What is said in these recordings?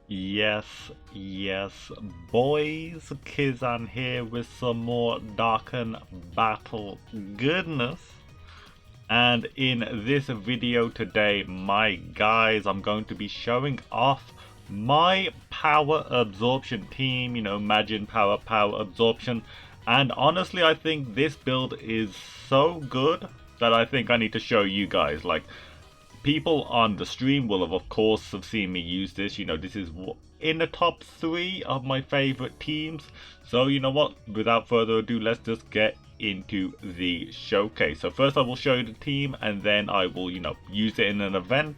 Yes, boys, Kizan here with some more Dokkan battle goodness. And in this video today, my guys, I'm going to be showing off my power absorption team, imagine power absorption. And honestly, I think this build is so good that I think I need to show you guys. Like, people on the stream will have of course have seen me use this. This is in the top 3 of my favorite teams. So you know what, without further ado, let's just get into the showcase. So first I will show you the team, and then I will use it in an event.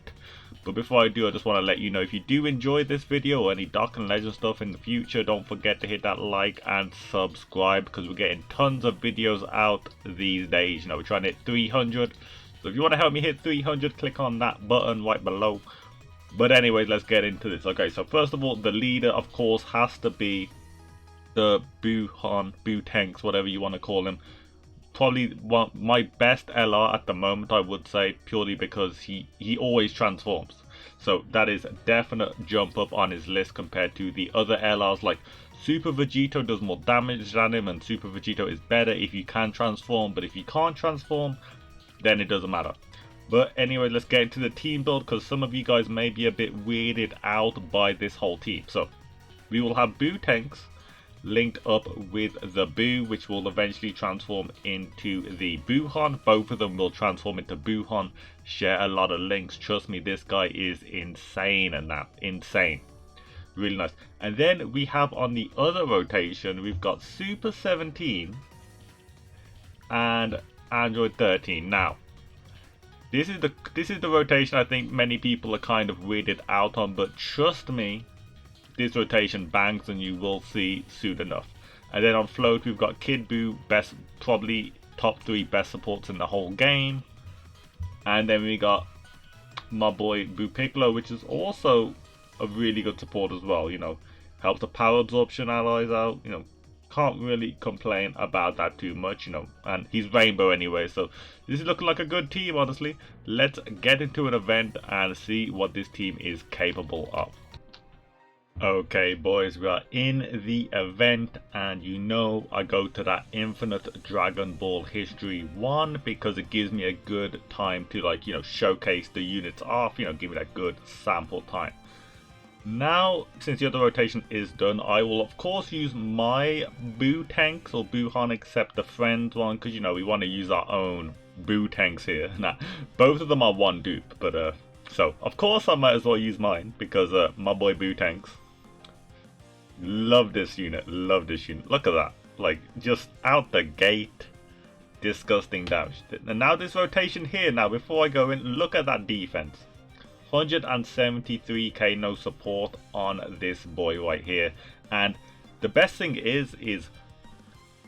But before I do, I just want to let you know, if you do enjoy this video or any Dokkan Legend stuff in the future, don't forget to hit that like and subscribe, because we're getting tons of videos out these days. We're trying to hit 300. So if you want to help me hit 300, click on that button right below. But anyways, let's get into this. Okay, so first of all, the leader, of course, has to be the Buuhan, Bootanks, whatever you want to call him. Probably my best LR at the moment, I would say, purely because he always transforms. So that is a definite jump up on his list compared to the other LRs. Like Super Vegito does more damage than him, and Super Vegito is better if you can transform. But if you can't transform, then it doesn't matter. But anyway, let's get into the team build, because some of you guys may be a bit weirded out by this whole team. So we will have Bootanks linked up with the Boo, which will eventually transform into the Buuhan. Both of them will transform into Buuhan, share a lot of links. Trust me, this guy is insane, and that insane, really nice. And then we have on the other rotation, we've got Super 17 and Android 13. Now this is the rotation I think many people are kind of weirded out on, but trust me, this rotation bangs, and you will see soon enough. And then on float, we've got Kid Buu, probably top 3 best supports in the whole game. And then we got my boy Buu Piccolo, which is also a really good support as well. Helps the power absorption allies out. Can't really complain about that too much, and he's rainbow anyway, so this is looking like a good team, honestly. Let's get into an event and see what this team is capable of. Okay boys, we are in the event, and I go to that Infinite Dragon Ball History 1 because it gives me a good time to showcase the units off, give me that good sample time. Now, since the other rotation is done, I will of course use my Bootanks or Buuhan, except the friends one, because we want to use our own Bootanks here. Now, both of them are one dupe, but so of course I might as well use mine, because my boy Bootanks. Love this unit, Look at that, like just out the gate, disgusting damage. And now this rotation here. Now before I go in, look at that defense. 173k no support on this boy right here. And the best thing is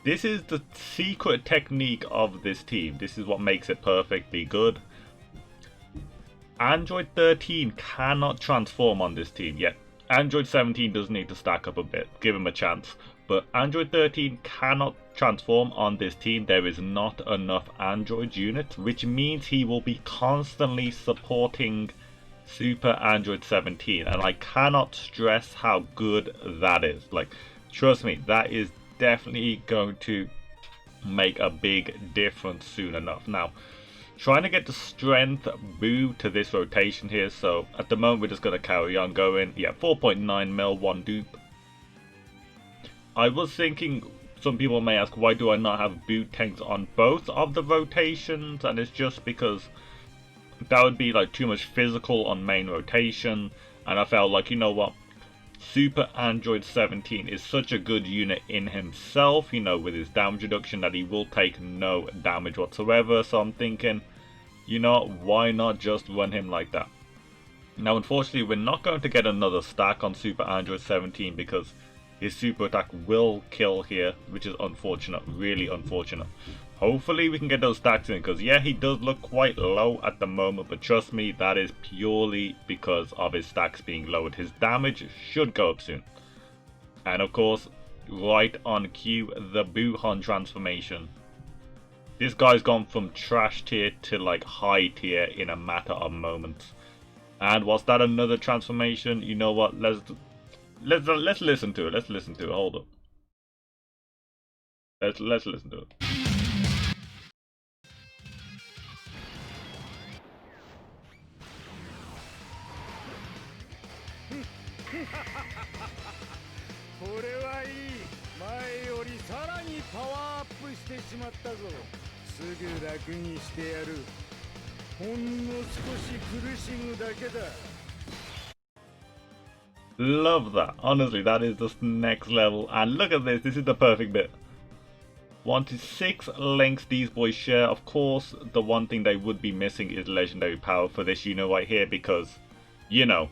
this is the secret technique of this team. This is what makes it perfectly good. Android 13 cannot transform on this team yet. Android 17 does need to stack up a bit, give him a chance, but Android 13 cannot transform on this team. There is not enough Android units, which means he will be constantly supporting Super Android 17, and I cannot stress how good that is. Like, trust me, that is definitely going to make a big difference soon enough. Now, trying to get the strength Buu to this rotation here, so at the moment we're just going to carry on going. Yeah, 4.9 mil, one dupe. I was thinking, some people may ask, why do I not have Bootanks on both of the rotations? And it's just because that would be like too much physical on main rotation, and I felt like, what, Super Android 17 is such a good unit in himself, with his damage reduction, that he will take no damage whatsoever. So I'm thinking, why not just run him like that? Now unfortunately we're not going to get another stack on Super Android 17, because his super attack will kill here, which is unfortunate, really unfortunate. Hopefully we can get those stacks in, because yeah, he does look quite low at the moment, but trust me, that is purely because of his stacks being lowered. His damage should go up soon. And of course, right on cue, the Buuhan transformation. This guy's gone from trash tier to like high tier in a matter of moments. And was that another transformation? You know what, let's let's listen to it. Let's listen to it. Hold up. Let's listen to it. これはいい。前よりさらにパワーアップしてしまったぞ。すぐ楽にしてやる。ほんの少し苦しむだけだ。 Love that. Honestly, that is just next level. And look at this. This is the perfect bit. 1 to 6 lengths these boys share. Of course, the one thing they would be missing is legendary power for this unit right here because, you know,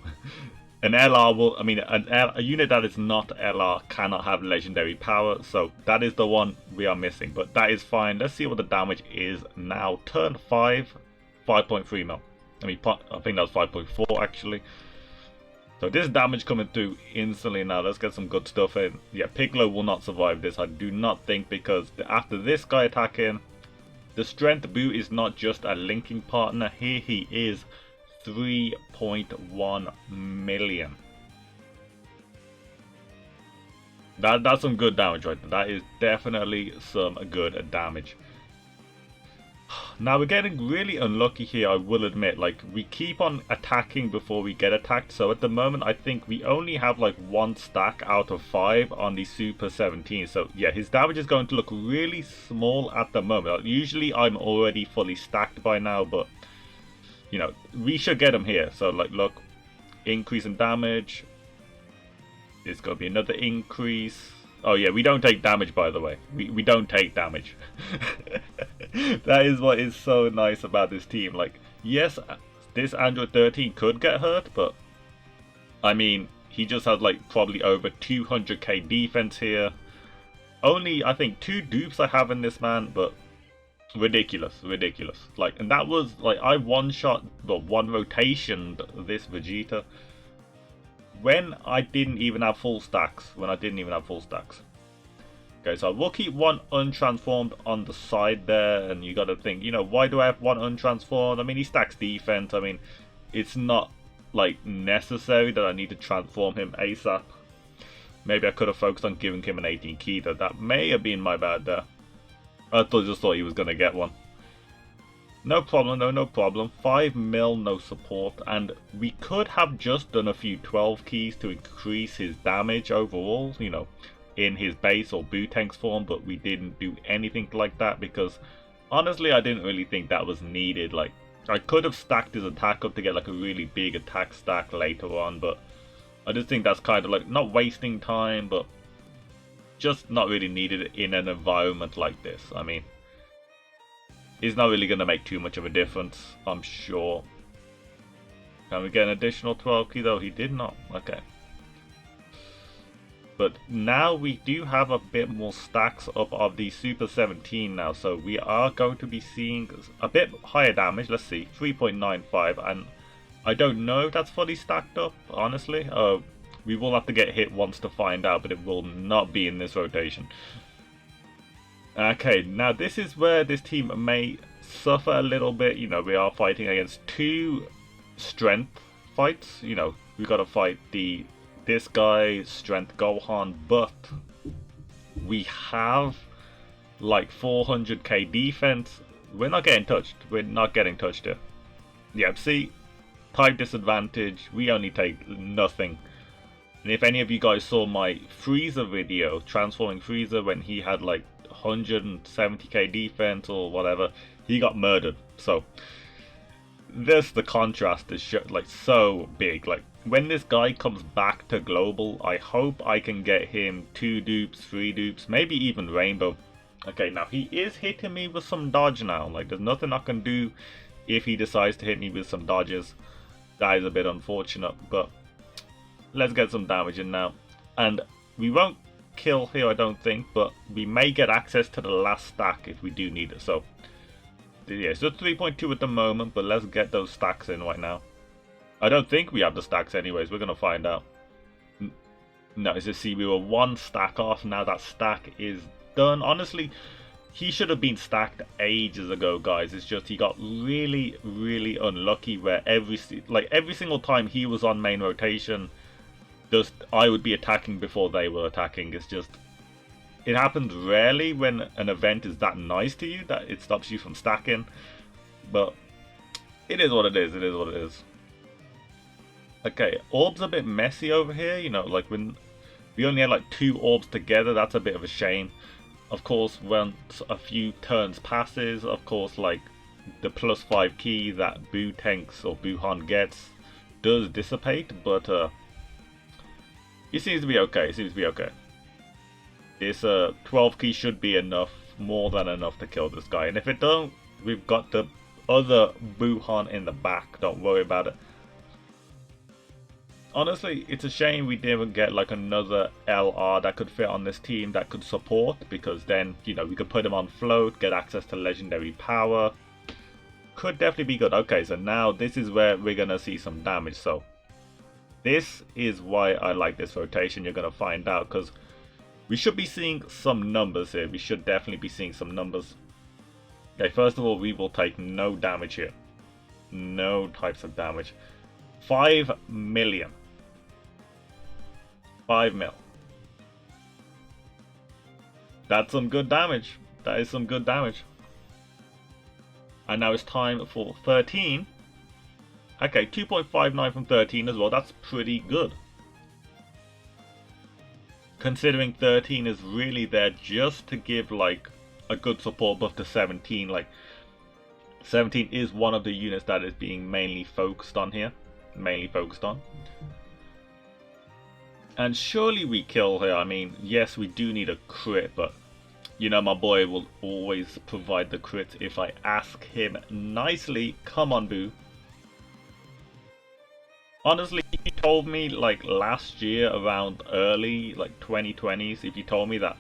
an LR will, I mean, a unit that is not LR cannot have legendary power. So that is the one we are missing. But that is fine. Let's see what the damage is now. Turn 5, 5.3 mil. I mean, I think that was 5.4 actually. So this damage coming through instantly now. Let's get some good stuff in. Yeah, Piccolo will not survive this. I do not think, because after this guy attacking, the strength boot is not just a linking partner. Here he is 3.1 million. That's some good damage right there. That is definitely some good damage. Now we're getting really unlucky here, I will admit. Like, we keep on attacking before we get attacked. So at the moment, I think we only have like 1 stack out of 5 on the Super 17. So yeah, his damage is going to look really small at the moment. Usually I'm already fully stacked by now, but you know, we should get him here. So like, look, increase in damage. There's going to be another increase. Oh yeah, we don't take damage, by the way. We don't take damage. That is what is so nice about this team. Like, yes, this Android 13 could get hurt, but I mean, he just has like probably over 200k defense here. Only, I think, 2 dupes I have in this man, but ridiculous. Like, and that was like, I one-shot, well, one rotationed this Vegeta when I didn't even have full stacks. Okay, so we'll keep 1 untransformed on the side there, and you gotta think, you know, why do I have 1 untransformed? I mean, he stacks defense. I mean, it's not like necessary that I need to transform him ASAP. Maybe I could have focused on giving him an 18 key though. That may have been my bad there. I just thought he was gonna get one. No problem though, no problem. 5 mil, no support, and we could have just done a few 12 keys to increase his damage overall, you know, in his base or Booteng's form, but we didn't do anything like that because honestly I didn't really think that was needed. Like, I could have stacked his attack up to get like a really big attack stack later on, but I just think that's kind of like not wasting time, but just not really needed in an environment like this. I mean, it's not really going to make too much of a difference, I'm sure. Can we get an additional 12 key though? He did not. Okay. But now we do have a bit more stacks up of the Super 17 now, so we are going to be seeing a bit higher damage. Let's see, 3.95, and I don't know if that's fully stacked up, honestly. We will have to get hit once to find out, but it will not be in this rotation. Okay, now this is where this team may suffer a little bit. You know, we are fighting against 2 strength fights. You know, we got to fight this guy, Strength Gohan, but we have like 400k defense. We're not getting touched. Here. Yep, see, type disadvantage. We only take nothing. And if any of you guys saw my Frieza video, transforming Frieza, when he had like 170k defense or whatever, he got murdered. So the contrast is like so big. Like, when this guy comes back to global, I hope I can get him 2 dupes, 3 dupes, maybe even Rainbow. Okay, now he is hitting me with some dodge now. Like, there's nothing I can do if he decides to hit me with some dodges. That is a bit unfortunate, but let's get some damage in now. And we won't kill here, I don't think, but we may get access to the last stack if we do need it. So yeah, it's just 3.2 at the moment, but let's get those stacks in right now. I don't think we have the stacks anyways. We're gonna find out. No, as you see, we were 1 stack off. Now that stack is done. Honestly, he should have been stacked ages ago, guys. It's just he got really unlucky where every single time he was on main rotation, just I would be attacking before they were attacking. It's just, it happens rarely when an event is that nice to you that it stops you from stacking, but it is what it is. It is what it is. Okay, orbs a bit messy over here, you know, like when we only had like 2 orbs together, that's a bit of a shame. Of course, once a few turns passes, of course, like the +5 key that Buuhan gets does dissipate, but it seems to be okay. It seems to be okay. This 12 key should be enough, more than enough to kill this guy. And if it don't, we've got the other Buuhan in the back. Don't worry about it. Honestly, it's a shame we didn't get like another LR that could fit on this team that could support, because then, you know, we could put him on float, get access to legendary power. Could definitely be good. Okay, so now this is where we're gonna see some damage. So this is why I like this rotation. You're gonna find out, because we should be seeing some numbers here. We should definitely be seeing some numbers. Okay, first of all, we will take no damage here. No types of damage. 5 million. 5 mil. That's some good damage. That is some good damage. And now it's time for 13. Okay, 2.59 from 13 as well. That's pretty good. Considering 13 is really there just to give like a good support buff to 17. Like 17 is one of the units that is being mainly focused on here. Mainly focused on. And surely we kill her. I mean, yes, we do need a crit, but you know, my boy will always provide the crit if I ask him nicely. Come on, Boo. Honestly, if you told me like last year around early like 2020s, if you told me that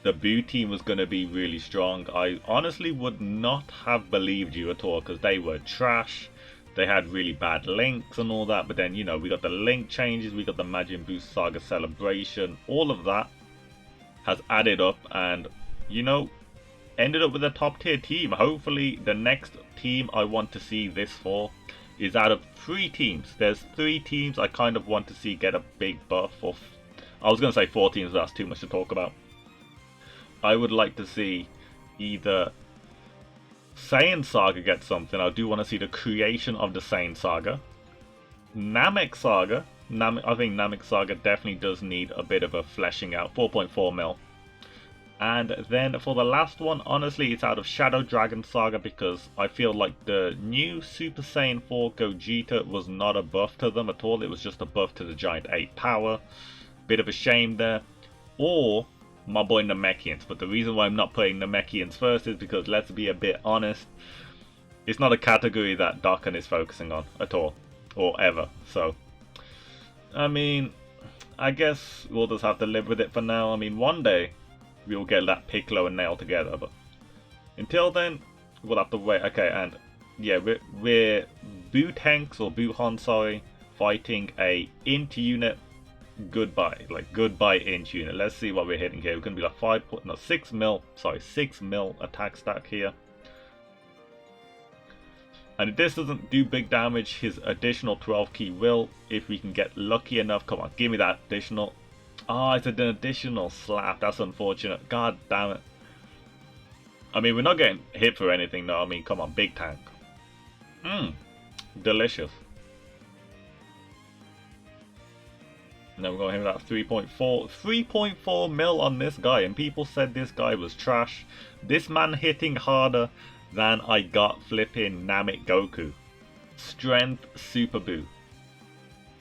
the Boo team was going to be really strong, I honestly would not have believed you at all, because they were trash. They had really bad links and all that, but then, you know, we got the link changes, we got the Majin Buu Saga celebration, all of that has added up and, you know, ended up with a top tier team. Hopefully the next team I want to see this for is out of 3 teams. There's 3 teams I kind of want to see get a big buff, or I was going to say 4 teams, but that's too much to talk about. I would like to see either Saiyan Saga get something. I do want to see the creation of the Saiyan Saga. Namek Saga. I think Namek Saga definitely does need a bit of a fleshing out. 4.4 mil. And then for the last one, honestly, it's out of Shadow Dragon Saga, because I feel like the new Super Saiyan 4 Gogeta was not a buff to them at all. It was just a buff to the Giant 8 power. Bit of a shame there. Or my boy Namekians, but the reason why I'm not putting Namekians first is because, let's be a bit honest, it's not a category that Dokkan is focusing on at all, or ever. So, I mean, I guess we'll just have to live with it for now. I mean, one day we'll get that Piccolo and Nail together, but until then, we'll have to wait. Okay, and yeah, we're Buuhan, sorry, fighting a int unit. Goodbye int unit. Let's see what we're hitting here. We're gonna be like 6 mil attack stack here. And if this doesn't do big damage, his additional 12 key will, if we can get lucky enough. Come on, give me that additional. Ah, it's an additional slap. That's unfortunate. God damn it. I mean, we're not getting hit for anything though. I mean, come on, big tank. Delicious. And then we're going to hit that 3.4 mil on this guy, and people said this guy was trash. This man hitting harder than I got flipping Namek Goku. Strength Super Buu.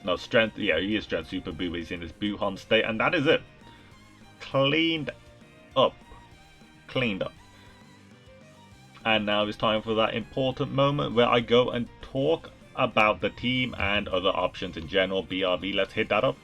No, strength, yeah, he is strength Super Buu, but he's in this Buuhan state, and that is it. Cleaned up. Cleaned up. And now it's time for that important moment where I go and talk about the team and other options in general. BRB, let's hit that up.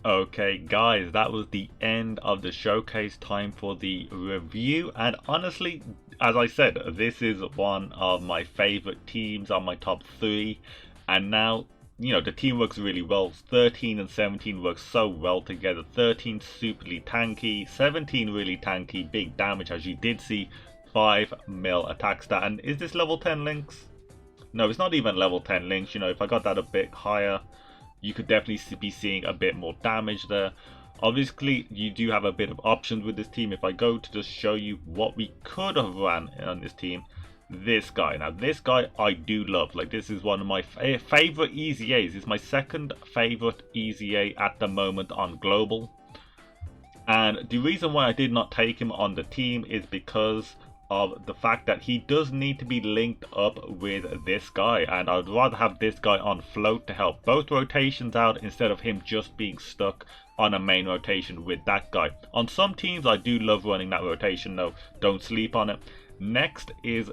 Okay guys, that was the end of the showcase. Time for the review, and honestly, as I said, this is one of my favorite teams on my top 3, and now, you know, the team works really well. 13 and 17 work so well together. 13 superly tanky, 17 really tanky, big damage, as you did see. 5 mil attack stat. And is this level 10 links? No, it's not even level 10 links. You know, if I got that a bit higher, you could definitely be seeing a bit more damage there. Obviously, you do have a bit of options with this team. If I go to just show you what we could have run on this team, this guy. Now, this guy I do love. Like, this is one of my favorite EZAs. It's my second favorite EZA at the moment on global. And the reason why I did not take him on the team is because of the fact that he does need to be linked up with this guy, and I'd rather have this guy on float to help both rotations out instead of him just being stuck on a main rotation with that guy. On some teams I do love running that rotation though, don't sleep on it. Next is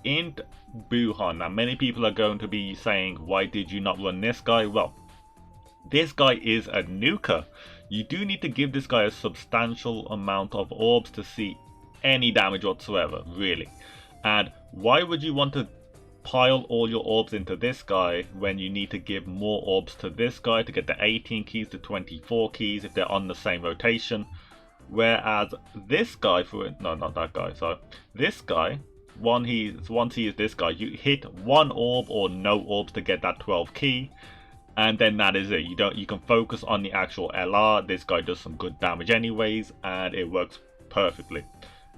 Int Buuhan. Now many people are going to be saying, why did you not run this guy? Well, this guy is a nuker. You do need to give this guy a substantial amount of orbs to see any damage whatsoever, really. And why would you want to pile all your orbs into this guy when you need to give more orbs to this guy to get the 18 keys to 24 keys if they're on the same rotation? Whereas this guy, no, not that guy, sorry, this guy, once he is this guy, you hit one orb or no orbs to get that 12 key, and then that is it. You can focus on the actual LR. This guy does some good damage anyways, and it works perfectly.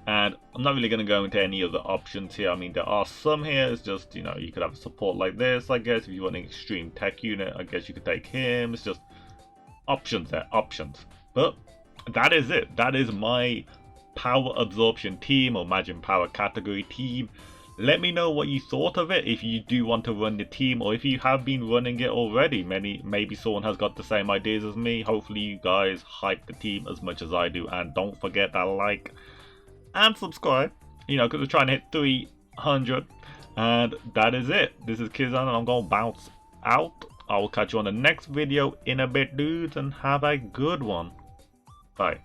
And I'm not really going to go into any other options here. I mean, there are some here. It's just, you know, you could have a support like this, I guess. If you want an extreme tech unit, I guess you could take him. It's just options there, options. But that is it. That is my power absorption team, or Imagine Power category team. Let me know what you thought of it, if you do want to run the team, or if you have been running it already. Maybe someone has got the same ideas as me. Hopefully you guys hype the team as much as I do, and don't forget that like and subscribe, you know, because we're trying to hit 300. And that is it. This is Kizan, and I'm going to bounce out. I will catch you on the next video in a bit, dudes, and have a good one. Bye.